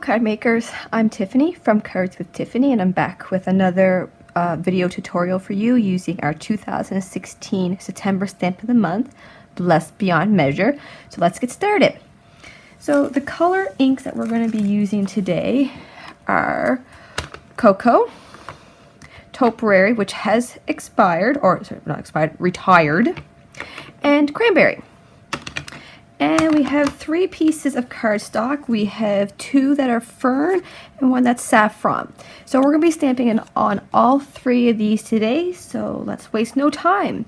card makers, I'm Tiffany from Cards with Tiffany, and I'm back with another video tutorial for you using our 2016 September stamp of the month, Blessed Beyond Measure. So let's get started. So the color inks that we're going to be using today are Cocoa, Topiary, which has expired, or sorry, not expired, retired, and Cranberry. And we have 3 pieces of cardstock. We have 2 that are fern and 1 that's saffron. So we're going to be stamping on all 3 of these today, so let's waste no time.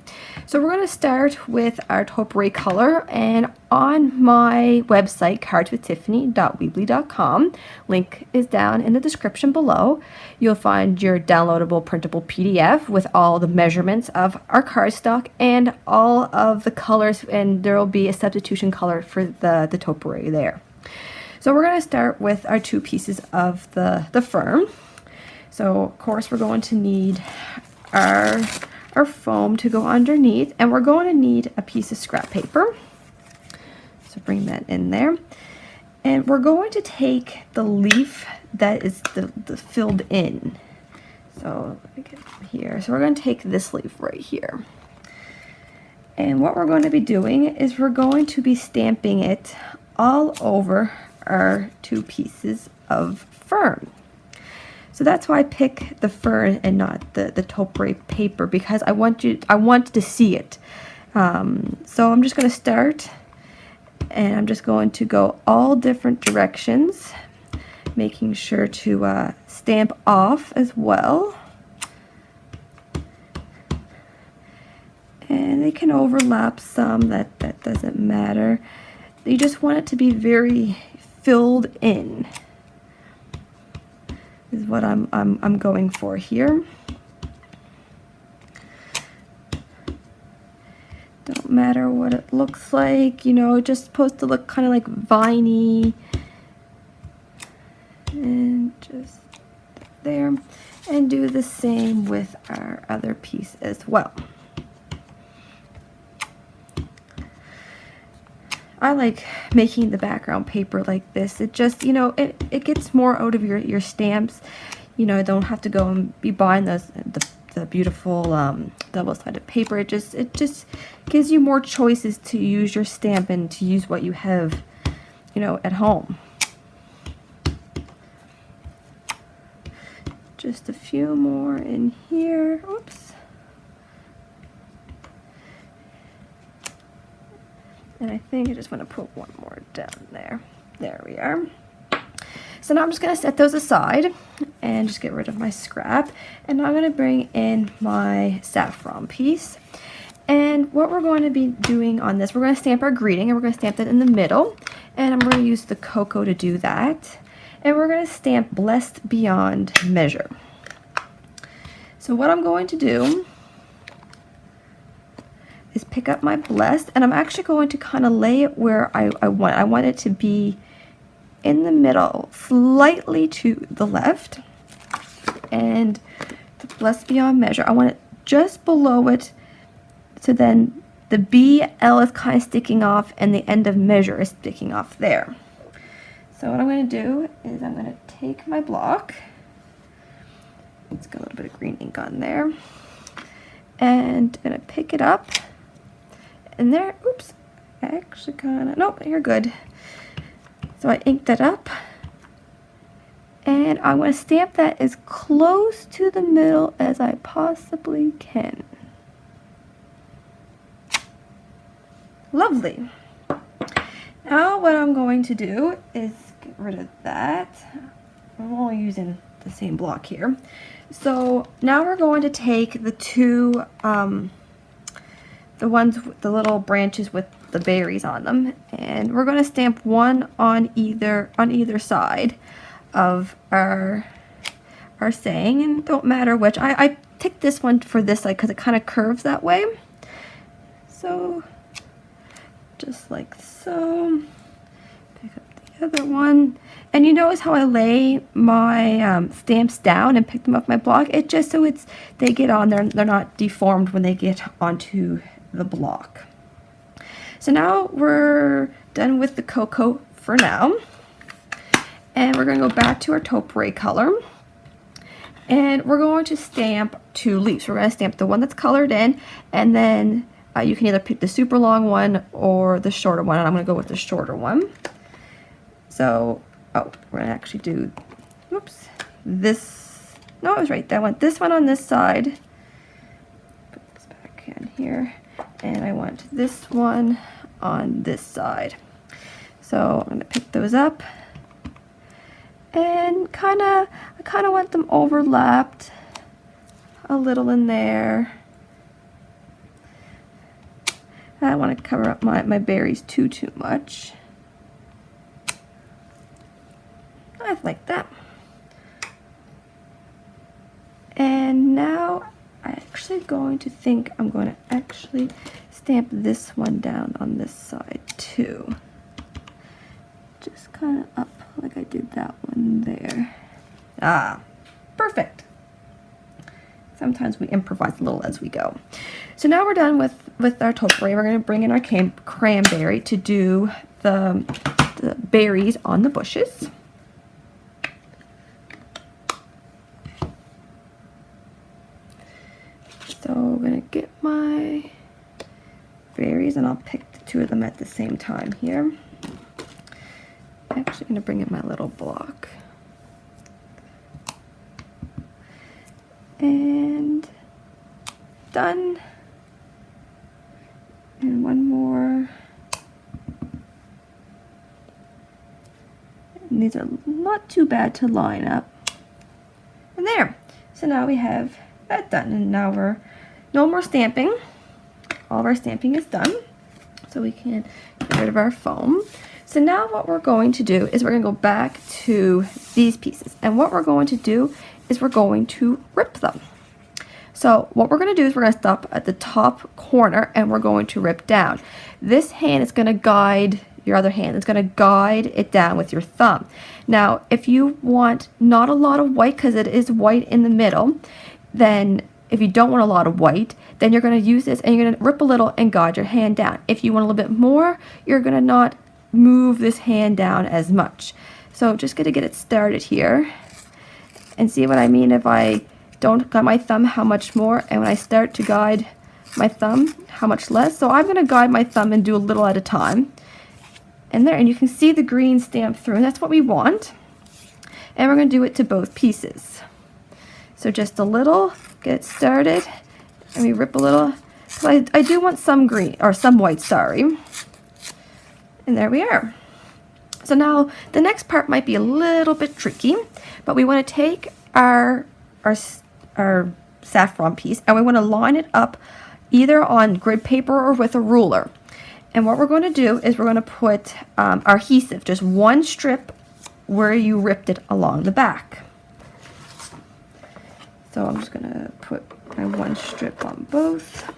So we're going to start with our Topiary color, and on my website, cardswithtiffany.weebly.com, link is down in the description below. You'll find your downloadable printable PDF with all the measurements of our cardstock and all of the colors, and there will be a substitution color for the Topiary there. So we're going to start with our 2 pieces of the fern. So of course we're going to need our foam to go underneath, and we're going to need a piece of scrap paper. So bring that in there. And we're going to take the leaf that is the filled in. So let me get here. So we're going to take this leaf right here. And what we're going to be doing is we're going to be stamping it all over our 2 pieces of fern. So that's why I pick the fern and not the Topiary paper, because I want to see it. So I'm just going to start, and I'm just going to go all different directions, making sure to stamp off as well. And they can overlap some, that doesn't matter. You just want it to be very filled in, is what I'm going for here. Don't matter what it looks like, you know, it's just supposed to look kind of like viney. And just there. And do the same with our other piece as well. I like making the background paper like this. It just, you know, it gets more out of your stamps. You know, I don't have to go and be buying the beautiful double-sided paper. It just gives you more choices to use your stamp and to use what you have, you know, at home. Just a few more in here. Oops. And I think I just want to put 1 more down there. There we are. So now I'm just going to set those aside and just get rid of my scrap. And now I'm going to bring in my saffron piece. And what we're going to be doing on this, we're going to stamp our greeting, and we're going to stamp that in the middle. And I'm going to use the cocoa to do that. And we're going to stamp Blessed Beyond Measure. So what I'm going to do is pick up my Blessed, and I'm actually going to kind of lay it where I want. I want it to be in the middle, slightly to the left. And the Blessed Beyond Measure, I want it just below it, so then the BL is kind of sticking off and the end of measure is sticking off there. So what I'm going to do is I'm going to take my block. Let's get a little bit of green ink on there. And I'm going to pick it up. And there, oops, I actually kind of, nope, you're good. So I inked that up. And I'm going to stamp that as close to the middle as I possibly can. Lovely. Now what I'm going to do is get rid of that. I'm only using the same block here. So now we're going to take the 2, the ones with the little branches with the berries on them, and we're going to stamp 1 on either side of our saying, and don't matter which. I picked this one for this side because it kind of curves that way. So just like so. Pick up the other one. And you notice how I lay my stamps down and pick them off my block? It just so they get on there, they're not deformed when they get onto the block. So now we're done with the cocoa for now. And we're going to go back to our taupe color. And we're going to stamp 2 leaves. We're going to stamp the one that's colored in, and then you can either pick the super long one or the shorter one. And I'm going to go with the shorter one. So, oh, we're going to actually do, whoops, this, no, I was right. I want this one on this side. Put this back in here. And I want this one on this side. So I'm going to pick those up. And I kind of want them overlapped a little in there. I don't want to cover up my berries too much. I like that. And now I'm actually going to think I'm going to actually stamp this one down on this side too. Just kind of up like I did that one there. Ah, perfect. Sometimes we improvise a little as we go. So now we're done with our taupe. We're going to bring in our cranberry to do the berries on the bushes. So I'm going to get my berries, and I'll pick the 2 of them at the same time here. I'm actually going to bring in my little block. And done. And one more. And these are not too bad to line up. And there. So now we have that done. And now we're no more stamping. All of our stamping is done. So we can get rid of our foam. So now what we're going to do is we're going to go back to these pieces. And what we're going to do is we're going to rip them. So what we're going to do is we're going to stop at the top corner and we're going to rip down. This hand is going to guide your other hand. It's going to guide it down with your thumb. Now, if you want not a lot of white, because it is white in the middle, then if you don't want a lot of white, then you're going to use this and you're going to rip a little and guide your hand down. If you want a little bit more, you're going to not move this hand down as much. So just going to get it started here and see what I mean if I don't guide my thumb how much more, and when I start to guide my thumb how much less. So I'm going to guide my thumb and do a little at a time. And there, and you can see the green stamp through, and that's what we want. And we're going to do it to both pieces. So just a little, get it started, and we rip a little. So I do want some green, or some white, sorry. And there we are. So now the next part might be a little bit tricky, but we want to take our saffron piece and we want to line it up either on grid paper or with a ruler. And what we're going to do is we're going to put our adhesive, just one strip where you ripped it along the back. So I'm just going to put my one strip on both.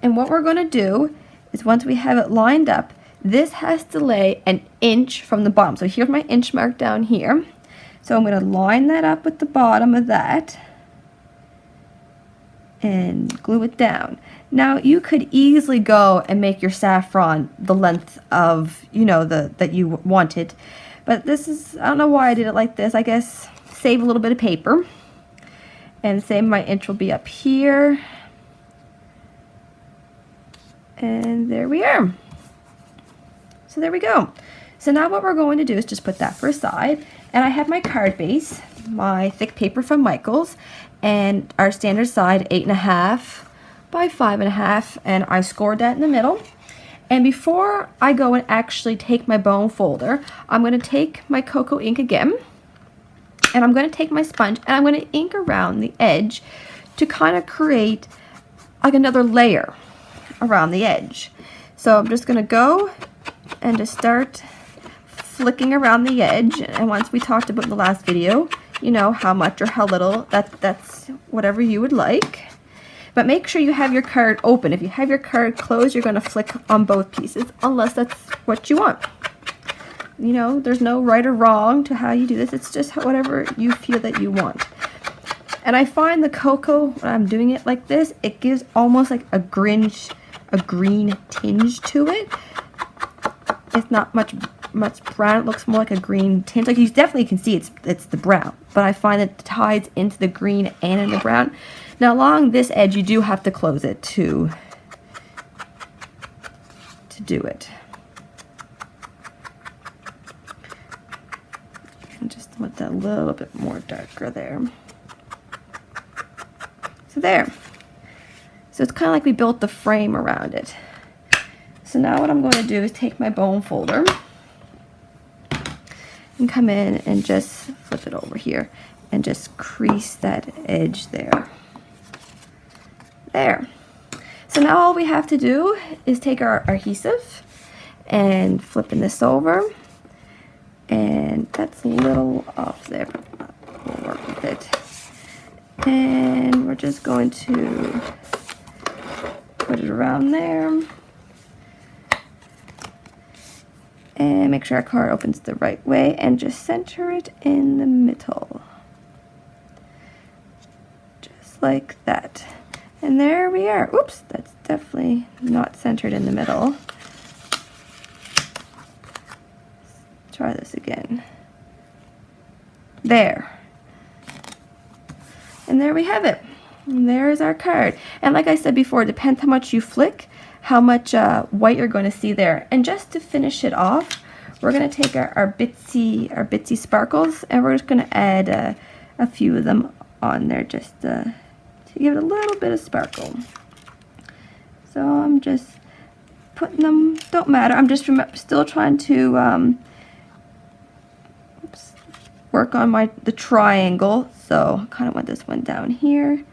And what we're going to do is once we have it lined up, this has to lay 1 inch from the bottom. So here's my inch mark down here. So I'm going to line that up with the bottom of that and glue it down. Now you could easily go and make your saffron the length of, you know, that you wanted. But this is, I don't know why I did it like this. I guess save a little bit of paper. And say my inch will be up here. And there we are. So there we go. So now what we're going to do is just put that for a side. And I have my card base, my thick paper from Michaels, and our standard side 8.5 by 5.5, and I scored that in the middle. And before I go and actually take my bone folder, I'm going to take my cocoa ink again, and I'm going to take my sponge and I'm going to ink around the edge to kind of create like another layer around the edge. So I'm just going to go and just start flicking around the edge. And once we talked about in the last video, you know, how much or how little, that's whatever you would like. But make sure you have your card open. If you have your card closed, you're going to flick on both pieces, unless that's what you want. You know, there's no right or wrong to how you do this. It's just whatever you feel that you want. And I find the cocoa, when I'm doing it like this, it gives almost like a green tinge to it. it's not much brown. It looks more like a green tint. Like you definitely can see it's the brown, but I find that it ties into the green and in the brown. Now along this edge, you do have to close it to do it. And just want that a little bit more darker there. So there. So it's kind of like we built the frame around it. So now what I'm going to do is take my bone folder and come in and just flip it over here and just crease that edge there. There. So now all we have to do is take our adhesive and flipping this over, and that's a little off there, but we'll work with it. And we're just going to put it around there. And make sure our card opens the right way and just center it in the middle. Just like that. And there we are. Oops, that's definitely not centered in the middle. Let's try this again. There. And there we have it. And there's our card. And like I said before, it depends how much you flick, how much white you're going to see there. And just to finish it off, we're going to take our bitsy sparkles, and we're just going to add a few of them on there just to give it a little bit of sparkle. So I'm just putting them, don't matter, I'm just still trying to work on the triangle. So I kind of want this one down here.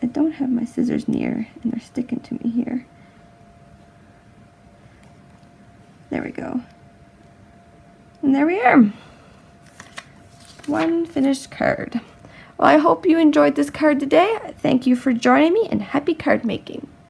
I don't have my scissors near, and they're sticking to me here. There we go. And there we are. One finished card. Well, I hope you enjoyed this card today. Thank you for joining me, and happy card making.